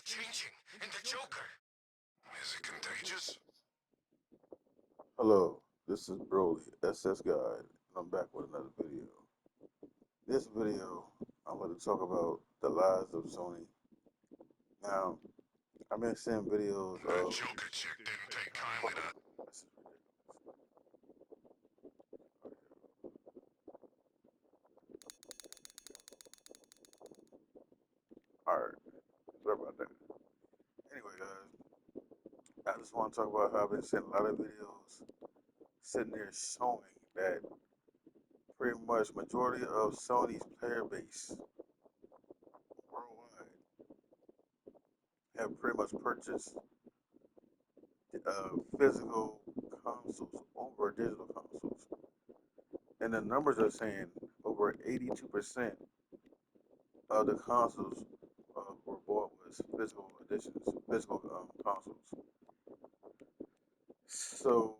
changing, and the Joker. Is it contagious? Hello, this is Broly, SS Guide, and I'm back with another video. This video, I'm going to talk about the lies of Sony. Now, I've been seeing videos That of. Joker chick didn't take kindly to. This is ridiculous. Alright, sorry about that. Anyway, guys, I just want to talk about how I've been seeing a lot of videos sitting there showing that pretty much majority of Sony's player base worldwide have pretty much purchased physical consoles over digital consoles. And the numbers are saying over 82% of the consoles were bought with physical editions, physical consoles. So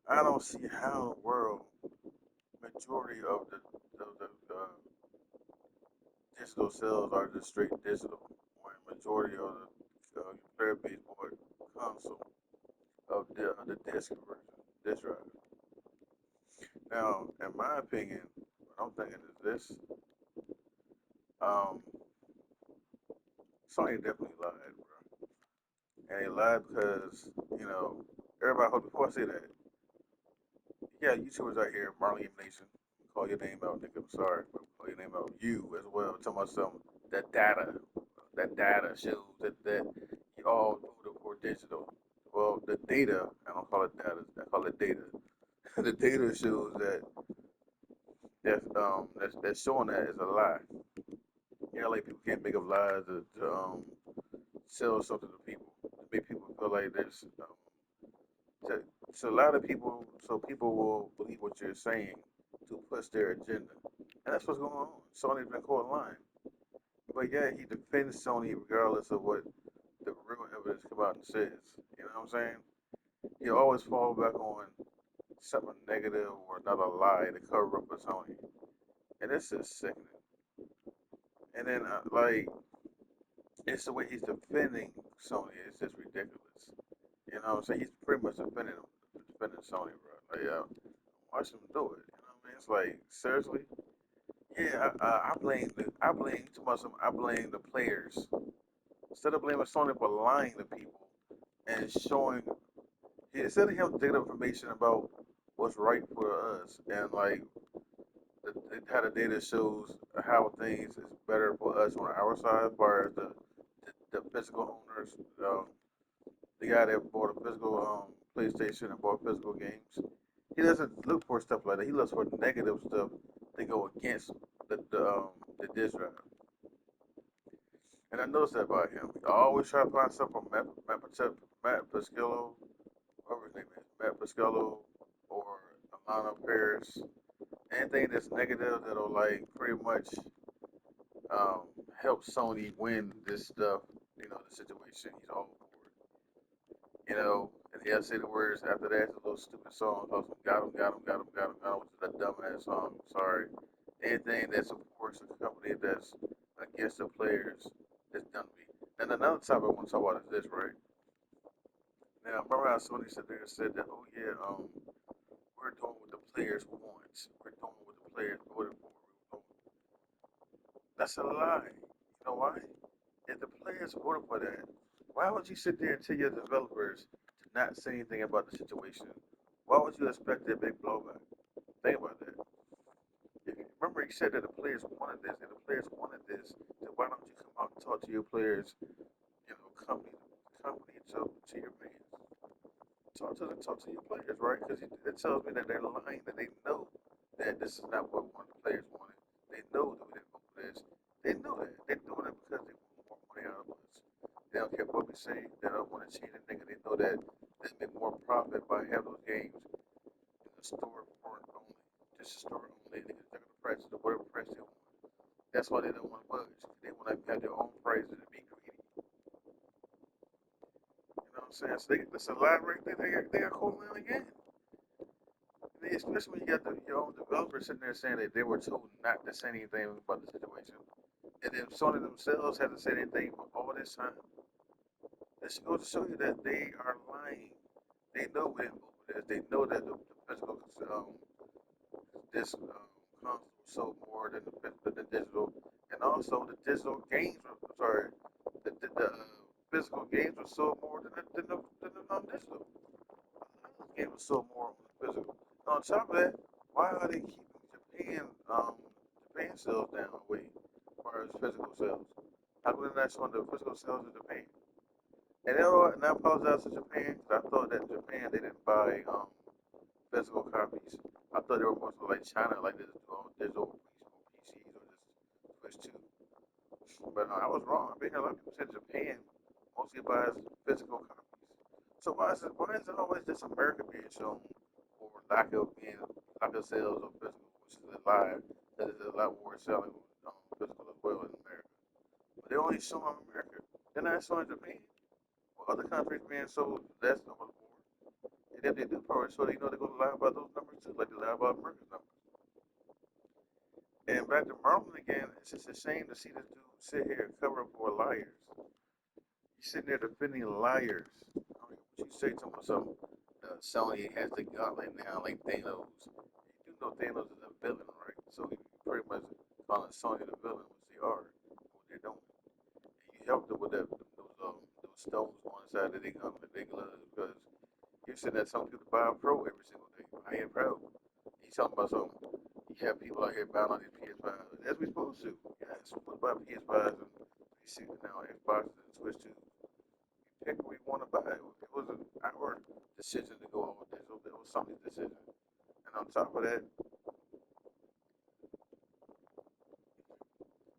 I don't see how in the world majority of the digital sales are just straight digital, when majority of the player base bought console of the disc version, disc drive. Now, in my opinion, what I'm thinking is this: um, Sony definitely lied, bro. And they lied because, everybody, before I say that, yeah, YouTubers out here, Marley Nation, call your name out, nigga. I'm sorry, but call your name out. You as well. Talking about some, that data shows that you all voted for digital. Well, the data, I don't call it data, I call it data. The data shows that's showing that is a lie. Yeah, like people can't make up lies to sell something to people, to make people feel like there's so, so a lot of people, so people will believe what you're saying to push their agenda, and that's what's going on. Sony's been caught lying, but yeah, he defends Sony regardless of what the real evidence come out and says. You know what I'm saying? He always fall back on something negative or another lie to cover up for Sony, and this is sickening. And then it's the way he's defending Sony. It's just ridiculous. You know what I'm saying? He's pretty much defending Sony, bro. Like, watch him do it. You know what I mean? It's like, seriously? Yeah, I blame too much. I blame the players instead of blaming Sony for lying to people and showing. Instead of him digging up information about what's right for us and like how the data shows how things is better for us on our side, as far as the physical owners, the guy that bought a physical PlayStation and bought physical games. He doesn't look for stuff like that. He looks for negative stuff that go against the disc drive. And I noticed that about him. He always try to find stuff from Matt Pascallo, whatever his name is, Matt Pascallo or Alana Paris. Anything that's negative that'll like pretty much um, help Sony win this stuff. The situation. He's all for and he'll say the words after that. It's a little stupid song. Got him, got him, got him, got him, got him, which is a dumbass song. Sorry. Anything that supports a company that's against the players is done to me. And another topic I want to talk about is this, right? Now, remember how Sony said there said that, oh yeah, we're doing what the players want. We're doing what the players voted for. That's a lie. You know why? If the players voted for that, why would you sit there and tell your developers to not say anything about the situation? Why would you expect a big blowback? Think about that. If you remember, you said that the players wanted this, and the players wanted this. Then why don't you come out and talk to your players? Company to your fans. Talk to your players, right? Because it tells me that they're lying. That they know that this is not what one of the players wanted. They know that we didn't vote for this. They know that. They're doing it because they want more money out of us. They don't care what we say. They don't want to change a nigga. They know that they make more profit by having those games in the store for only. Just the store only. They're gonna price it to whatever price they want. That's why they don't want to budge. They want to have their own prices and be greedy. You know what I'm saying? So that's a lie right there. They got caught lying again. And especially when you got your own developers sitting there saying that they were told not to say anything about the situation. And then Sony themselves hasn't said anything for all this time. This goes to show you that they are lying. They know what it is. They know that the physical this console sold more than the digital, and also the digital games. Sorry, the physical games were sold more than the digital. Games were sold more on the physical. And on top of that, why are they keeping Japan sales down? Wait, as far as physical sales, how come they're not showing the physical sales in Japan? And you know what? And I apologize to Japan because I thought that in Japan they didn't buy physical copies. I thought they were more so like China, like this digital PCs or this Switch 2. But I was wrong. I think a lot of people said Japan mostly buys physical copies. So why is it always just America being shown for lack of sales of physical, which is a lie. That is a lot more selling physical as well in America. But they only show in America. They're not showing Japan. Well, other countries being sold less numbers more. And if they do probably so they know they're gonna lie about those numbers too, like they lie about America's numbers. And back to Marlon again, it's just a shame to see this dude sit here and cover up for liars. He's sitting there defending liars. I mean, what you say to him something? Sony has the gauntlet now, like Thanos. You do know Thanos is a villain, right? So he pretty much calling Sony the villain, which they are, what they're doing. And you helped them with those stones on the side of their gauntlet, their gloves, because you're sitting there telling people to buy a Pro every single day. I am Pro. He's talking about something. You have people out here buying on these PS5s, as we supposed to. Yes, we're supposed to buy PS5s and 360 now, Xboxes and Switch 2. Pick what we want to buy. It wasn't our decision to go all digital. It was somebody's decision. And on top of that,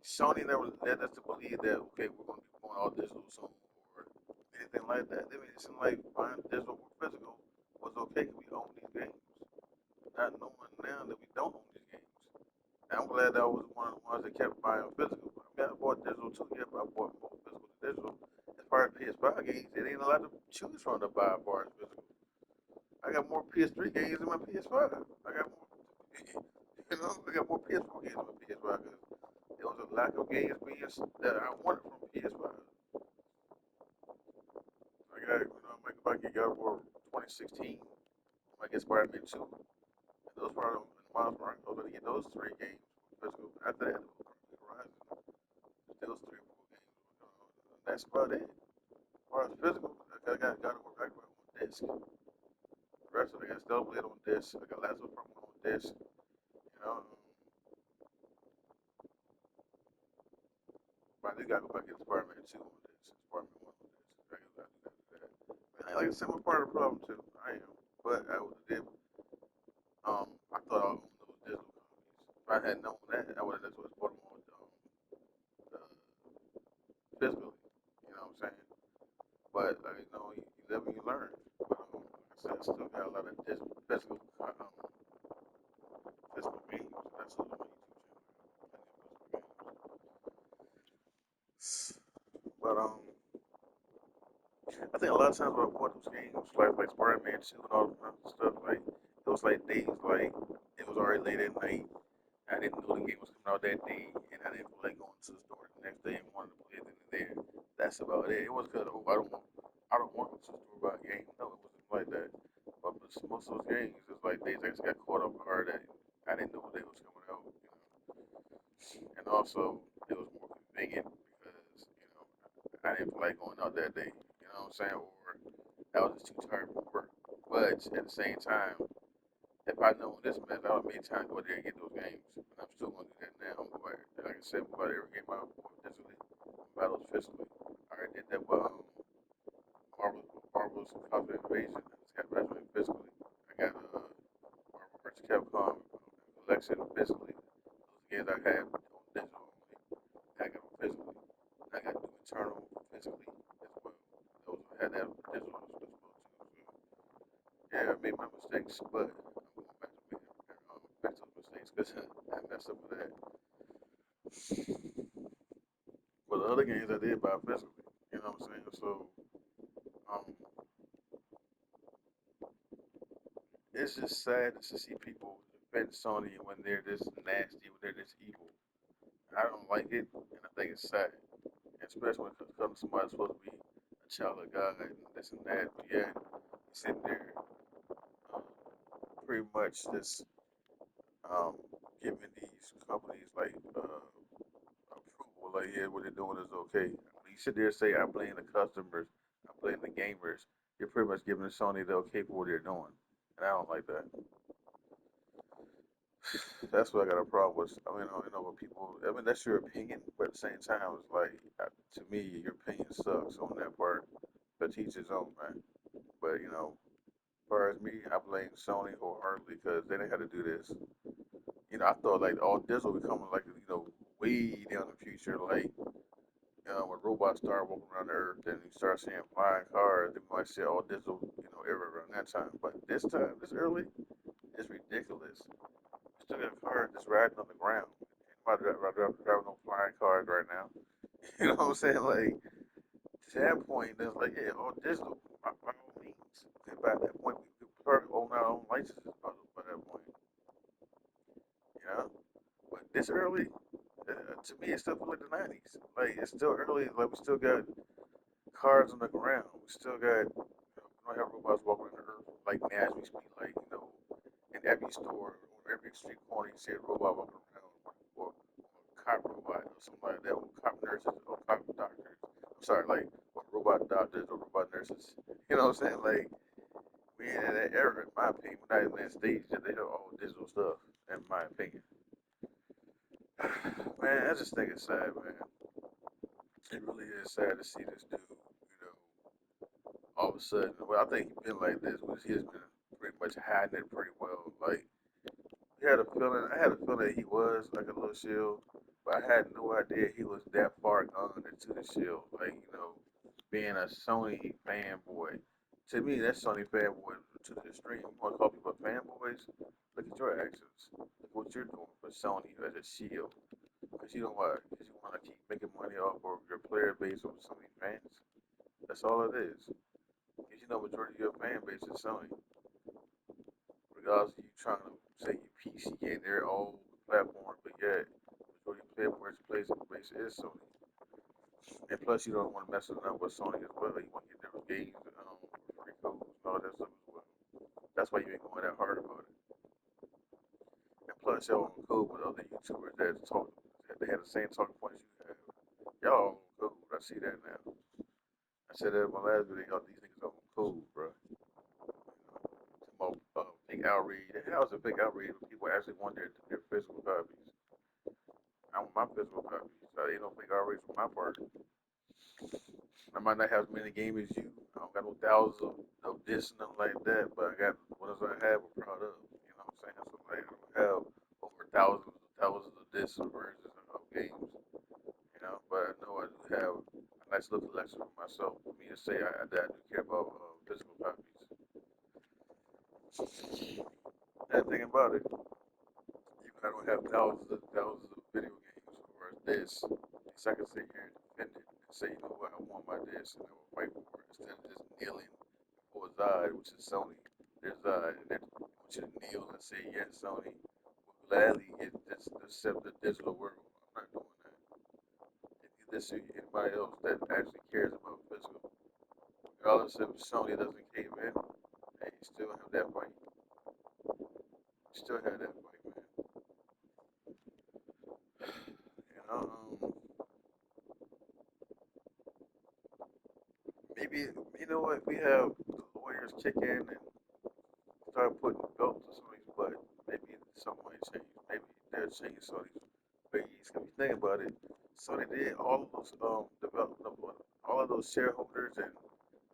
Sony never led us to believe that okay, we're going to be going all digital soon or anything like that. They made it seem like buying digital or physical was okay because we own these games, not knowing now that we don't own these games. And I'm glad that I was one of the ones that kept buying physical. I mean, I bought digital too, yeah, but I bought more physical than digital. As far as PS5 games, it ain't a lot to choose from to buy as far as physical. I got more PS3 games than my PS5. I got more, I got more PS4 games than my PS5 because there was a lack of games that I wanted from PS5. I got, I might get God of War 2016. I might get Spider-Man 2. And those part of Miles Morales, I was going to get those three games physical. After that, Horizon, those three or four games. That's about it. As far as physical, I got God of War Ragnarok on disc. The rest of it, I got Stellar on disc. I got Last of Us on disc. You know, but I do gotta go back and get Spider-Man 2 on this, Spider-Man 1 on this. I gotta do that. I like I said, I'm part of the problem too. I am. But I would have did, I thought I owned those digital copies. If I had known that, I would have just bought them on uh, physically. You know what I'm saying? But, you live and you learn. But, like I said, I still got a lot of physical games. That's all on my YouTube channel. But, I think a lot of times when I bought those games, like Spider-Man 2 and all that stuff, like it was like days, like it was already late at night. I didn't know the game was coming out that day, and I didn't feel like going to the store the next day and wanted to play it in there. That's about it. It was because I don't want to go to the store about a game. No, it wasn't like that. But most of those games, it's like days I just got caught up hard that I didn't know they was coming out, and also it was more convenient because I didn't feel like going out that day. You know what I'm saying? Or I was just too tired from work. But at the same time, if I know this mess, I would have made time to go there and get those games. And I'm still going to do that now. But like I said, about every game I bought digitally, battles physically. I already did that with Marvel's Cosmic Invasion. I just got wrestling physically. I got Marvel vs. Capcom collection physically. Those games I had on digital only. I got them physically. I got Doom Eternal physically as well. Those I had that digital as well too. So, yeah, I made my mistakes, but I'm going back to those mistakes because I messed up with that. But the other games I did buy physically, you know what I'm saying? So um, it's just sad to see people defend Sony when they're this nasty, when they're this evil. I don't like it, and I think it's sad, especially when it telling somebody's supposed to be a child of God and this and that, but yet you sitting there um, pretty much just um, giving these companies like approval, like yeah, what they're doing is okay. When you sit there and say I blame the customers, I blame the gamers, you're pretty much giving Sony the okay for what they're doing, and I don't like that. That's what I got a problem with. I mean, with people. I mean, that's your opinion, but at the same time, it's like to me, your opinion sucks on that part. But teach his own, man. But as far as me, I blame Sony wholeheartedly because they didn't have to do this. I thought like all this will be coming like way down the future, like when robots start walking around the earth, then you start seeing flying cars. Then we might see all this, everywhere around that time. But this time, this early, it's ridiculous. Still got cars just riding on the ground. Anybody driving no flying cars right now. You know what I'm saying? Like, to that point, it's like, yeah, all digital, by all means. And by that point, we could probably own our own licenses by that point, you know? But this early, to me, it's still like the 90s. Like, it's still early. Like, we still got cars on the ground. We still got, we don't have robots walking on the earth like now as we speak. Like, in every store or every street corner, you see a robot walking around, or a cop robot or something like that, or cop nurses or cop doctors. I'm sorry, like or robot doctors or robot nurses. You know what I'm saying? Like we in that era, in my opinion. We're not in that stage that they have all digital stuff. In my opinion, man, I just think it's sad, man. It really is sad to see this dude. All of a sudden, well, I think he's been like this, which he's been pretty much hiding it pretty well. Like I had a feeling he was like a little shield, but I had no idea he was that far gone into the shield. Like, being a Sony fanboy. To me, that's Sony fanboy to the extreme. You want to call people fanboys? Look at your actions. Look what you're doing for Sony as a shield. Because you know what? Because you want to keep making money off of your player base of Sony fans. That's all it is. Because majority of your fan base is Sony. Regardless of you trying to say you PC and they're all platform, but yet majority of player base is Sony. And plus, you don't want to mess it up with Sony as well. You want to get different games, free codes, and all that stuff as well. That's why you ain't going that hard about it. And plus, y'all on code with other YouTubers that they have the same talking points you have. Y'all on code. I see that now. I said that in my last video. Y'all, these niggas are on code, bro. Some big outrage. How is a big outrage when people actually want their physical copies? I want my physical copies. So ain't no big outrage on my part. I might not have as many games as you. I don't got no thousands of this and nothing like that, but I got what I have, I'm proud of. You know what I'm saying? So like, I don't have over thousands of this versions of games. But I know I do have a nice little collection for myself. For me to say that I do care about physical copies. And the thing about it, even I don't have thousands of video games or this. At least I can sit here and defend it and say, you know what, I want my this and I will fight for it instead of just kneeling for Zod, which is Sony. There's Zod, and then I want you to kneel and say, yes, Sony will gladly accept the digital world. I'm not doing that. If you listen to anybody else that actually cares about physical, regardless if Sony doesn't cave in, hey, you still have that fight. You still have that fight, man. You know, maybe what we have the lawyers kick in and start putting belts to Sony's butt. Maybe something might change. Maybe they'll change Sony's ways. If you think about it, Sony did all of those development, all of those shareholders and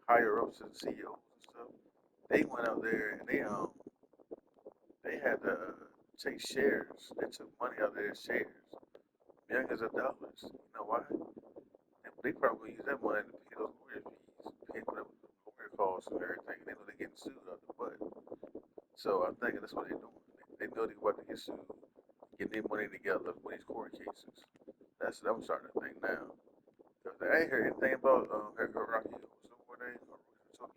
higher ups and CEOs and stuff. They went out there and they had to take shares. They took money out of their shares, millions of dollars. You know why? They probably use that money to pay those lawyer fees, pay for the lawyer costs and everything. They know they're getting sued out the butt. So I'm thinking that's what they're doing. They know they're about to get sued, getting their money together for these court cases. That's what I'm starting to think now. Because I ain't heard anything about Rocky or they or Toki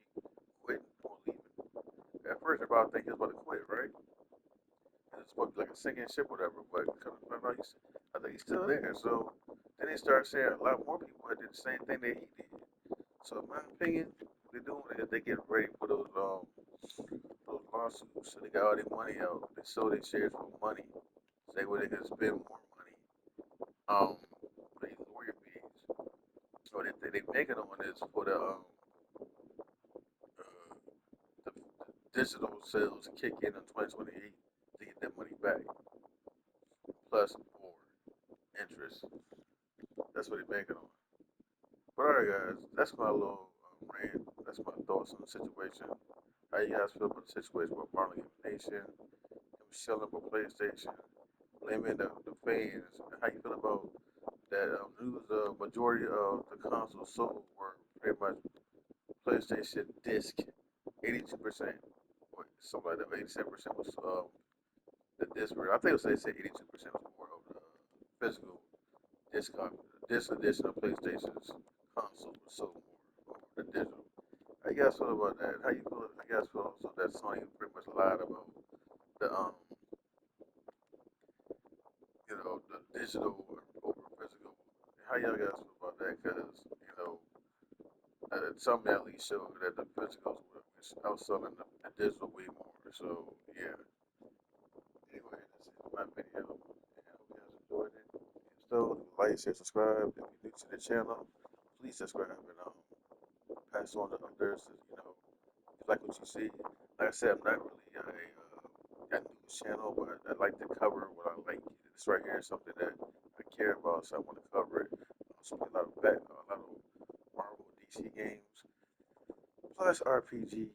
quitting or leaving. At first, everybody think he was about to quit, right? It's supposed to be like a sinking ship or whatever, but I think he's still there. So then they started saying a lot more people had did the same thing that he did. So in my opinion, what they're doing is they get ready for those lawsuits. So they got all their money out. They sold their shares for money. Say where they can spend more money. For these lawyer fees. So they make it on this for the digital sales kick in 2028 to get that money back, plus more interest. That's what they're making on. But alright, guys, that's my little rant. That's my thoughts on the situation. How you guys feel about the situation with Marlon Nation, him selling for PlayStation, blaming the fans? How you feel about that news? Majority of the consoles sold were pretty much PlayStation disc, 82%, or something like that. 87% was the disc version. I think it was they said 82% was more of the physical disc copy. This edition of PlayStation's console was sold more over the digital. How you guys feel about that? How you feel? How you guys feel also that Sony pretty much lied about the the digital over physical? How y'all guys feel about that? Because some at least showed that the physicals were outselling the digital way more. So yeah. Anyway, this is my video. And I hope you guys enjoyed it. If so, like, share, subscribe. If you're new to the channel, please subscribe and pass on to others. If you like what you see. Like I said, I'm not really a news channel, but I like to cover what I like. This right here is something that I care about, so I want to cover it. Also, a lot of Marvel, DC games, plus RPGs.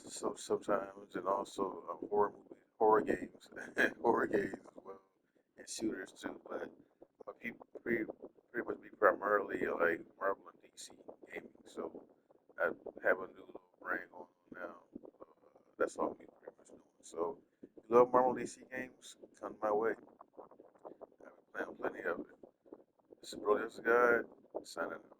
So sometimes, and also horror movies, horror games, horror games as well, and shooters too. But my people pretty much be primarily like Marvel and DC gaming. So I have a new little brand going on now. That's all we pretty much doing. So if you love Marvel DC games, come my way. I've been playing plenty of it. This is Brilliant Guy signing out.